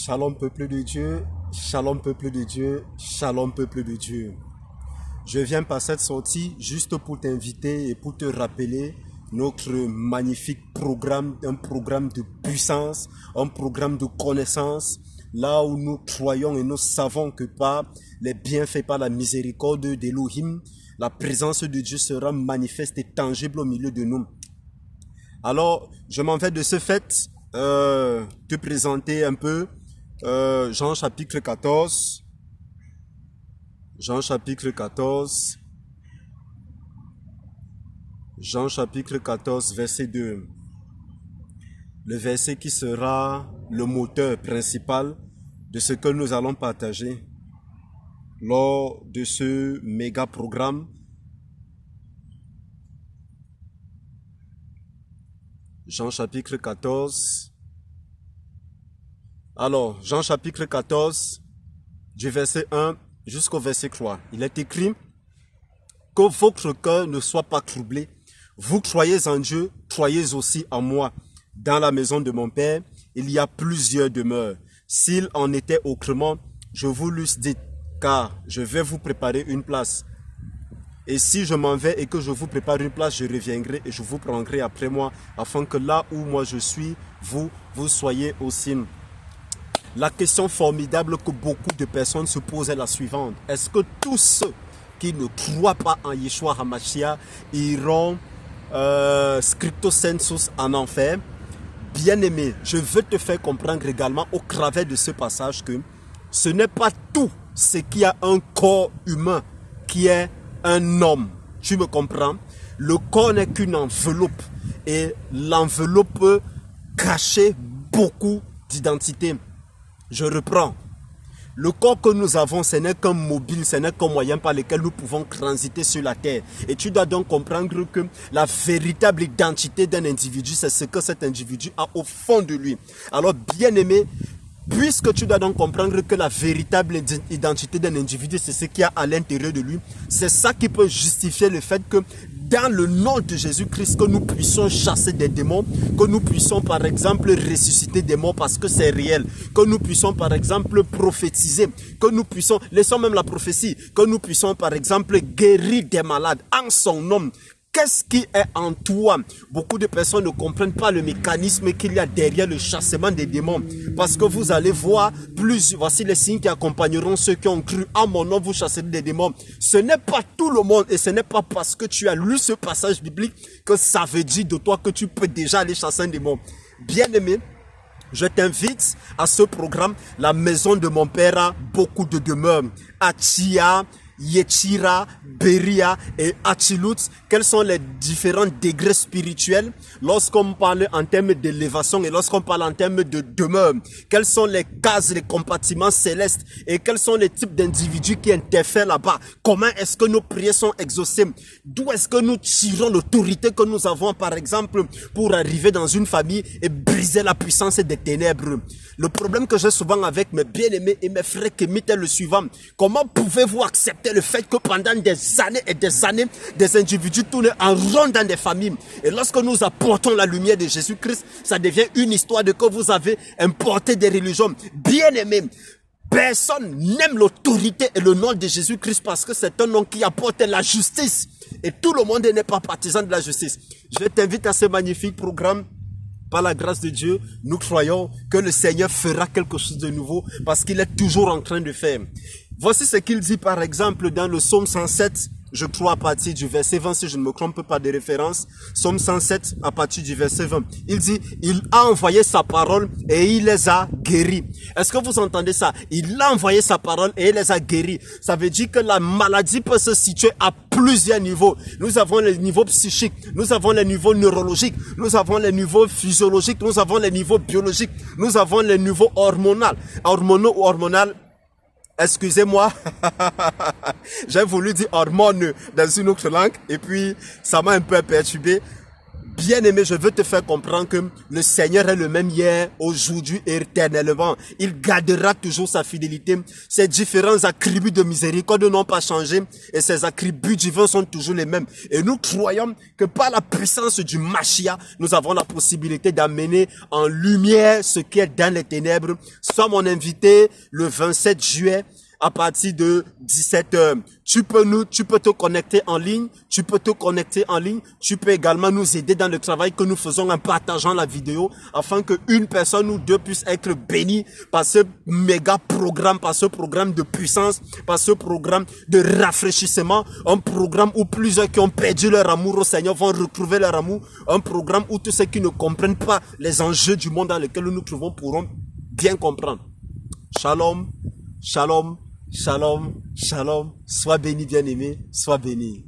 Shalom peuple de Dieu, shalom peuple de Dieu, shalom peuple de Dieu. Je viens par cette sortie juste pour t'inviter et pour te rappeler notre magnifique programme, un programme de puissance, un programme de connaissance, là où nous croyons et nous savons que par les bienfaits, par la miséricorde d'Elohim, la présence de Dieu sera manifeste et tangible au milieu de nous. Alors, je m'en vais de ce fait te présenter un peu Jean chapitre 14. Jean chapitre 14. Jean chapitre 14, verset 2. Le verset qui sera le moteur principal de ce que nous allons partager lors de ce méga programme. Jean chapitre 14. Alors, Jean chapitre 14, du verset 1 jusqu'au verset 3. Il est écrit que votre cœur ne soit pas troublé. Vous croyez en Dieu, croyez aussi en moi. Dans la maison de mon Père, il y a plusieurs demeures. S'il en était autrement, je vous l'eusse dit, car je vais vous préparer une place. Et si je m'en vais et que je vous prépare une place, je reviendrai et je vous prendrai après moi, afin que là où moi je suis, vous soyez aussi. La question formidable que beaucoup de personnes se posent est la suivante. Est-ce que tous ceux qui ne croient pas en Yeshua HaMashiach iront scripto sensus en enfer? Bien-aimé, je veux te faire comprendre également au travers de ce passage que ce n'est pas tout ce qui a un corps humain qui est un homme. Tu me comprends? Le corps n'est qu'une enveloppe et l'enveloppe peut cacher beaucoup d'identités. Je reprends. Le corps que nous avons, ce n'est qu'un mobile, ce n'est qu'un moyen par lequel nous pouvons transiter sur la terre. Et tu dois donc comprendre que la véritable identité d'un individu, c'est ce que cet individu a au fond de lui. Alors, bien-aimé, puisque tu dois donc comprendre que la véritable identité d'un individu, c'est ce qu'il y a à l'intérieur de lui, c'est ça qui peut justifier le fait que dans le nom de Jésus-Christ, que nous puissions chasser des démons, que nous puissions par exemple ressusciter des morts parce que c'est réel, que nous puissions par exemple prophétiser, que nous puissions, laissons même la prophétie, que nous puissions par exemple guérir des malades en son nom. Qu'est-ce qui est en toi? Beaucoup de personnes ne comprennent pas le mécanisme qu'il y a derrière le chassement des démons. Parce que vous allez voir, voici les signes qui accompagneront ceux qui ont cru. À mon nom, vous chasserez des démons. Ce n'est pas tout le monde et ce n'est pas parce que tu as lu ce passage biblique que ça veut dire de toi que tu peux déjà aller chasser un démon. Bien-aimé, je t'invite à ce programme. La maison de mon père a beaucoup de demeures. Achia, Yetira, Beria et Achilut, quels sont les différents degrés spirituels lorsqu'on parle en termes d'élévation et lorsqu'on parle en termes de demeure? Quelles sont les cases, les compartiments célestes et quels sont les types d'individus qui interfèrent là-bas? Comment est-ce que nos prières sont exaucées? D'où est-ce que nous tirons l'autorité que nous avons par exemple pour arriver dans une famille et briser la puissance des ténèbres? Le problème que j'ai souvent avec mes bien-aimés et mes frères kémites est le suivant. Comment pouvez-vous accepter le fait que pendant des années et des années, des individus tournent en rond dans des familles? Et lorsque nous apportons la lumière de Jésus-Christ, ça devient une histoire de que vous avez importé des religions. Bien-aimés, personne n'aime l'autorité et le nom de Jésus-Christ parce que c'est un nom qui apporte la justice. Et tout le monde n'est pas partisan de la justice. Je t'invite à ce magnifique programme. Par la grâce de Dieu, nous croyons que le Seigneur fera quelque chose de nouveau parce qu'il est toujours en train de faire. Voici ce qu'il dit par exemple dans le psaume 107, je crois à partir du verset 20, si je ne me trompe pas de référence. Psaume 107 à partir du verset 20. Il dit, il a envoyé sa parole et il les a guéris. Est-ce que vous entendez ça? Il a envoyé sa parole et il les a guéris. Ça veut dire que la maladie peut se situer à plusieurs niveaux. Nous avons les niveaux psychiques, nous avons les niveaux neurologiques, nous avons les niveaux physiologiques, nous avons les niveaux biologiques, nous avons les niveaux hormonaux ou hormonal. Excusez-moi, j'ai voulu dire hormone dans une autre langue et puis ça m'a un peu perturbé. Bien-aimé, je veux te faire comprendre que le Seigneur est le même hier, aujourd'hui et éternellement. Il gardera toujours sa fidélité. Ses différents attributs de miséricorde n'ont pas changé et ses attributs divins sont toujours les mêmes. Et nous croyons que par la puissance du Mashiach, nous avons la possibilité d'amener en lumière ce qui est dans les ténèbres. Sois mon invité le 27 juillet. À partir de 17 h. Tu peux te connecter en ligne, tu peux également nous aider dans le travail que nous faisons en partageant la vidéo afin que une personne ou deux puissent être bénies par ce méga programme, par ce programme de puissance, par ce programme de rafraîchissement, un programme où plusieurs qui ont perdu leur amour au Seigneur vont retrouver leur amour, un programme où tous ceux qui ne comprennent pas les enjeux du monde dans lequel nous nous trouvons pourront bien comprendre. Shalom, shalom. Shalom, shalom, sois béni bien-aimé, sois béni.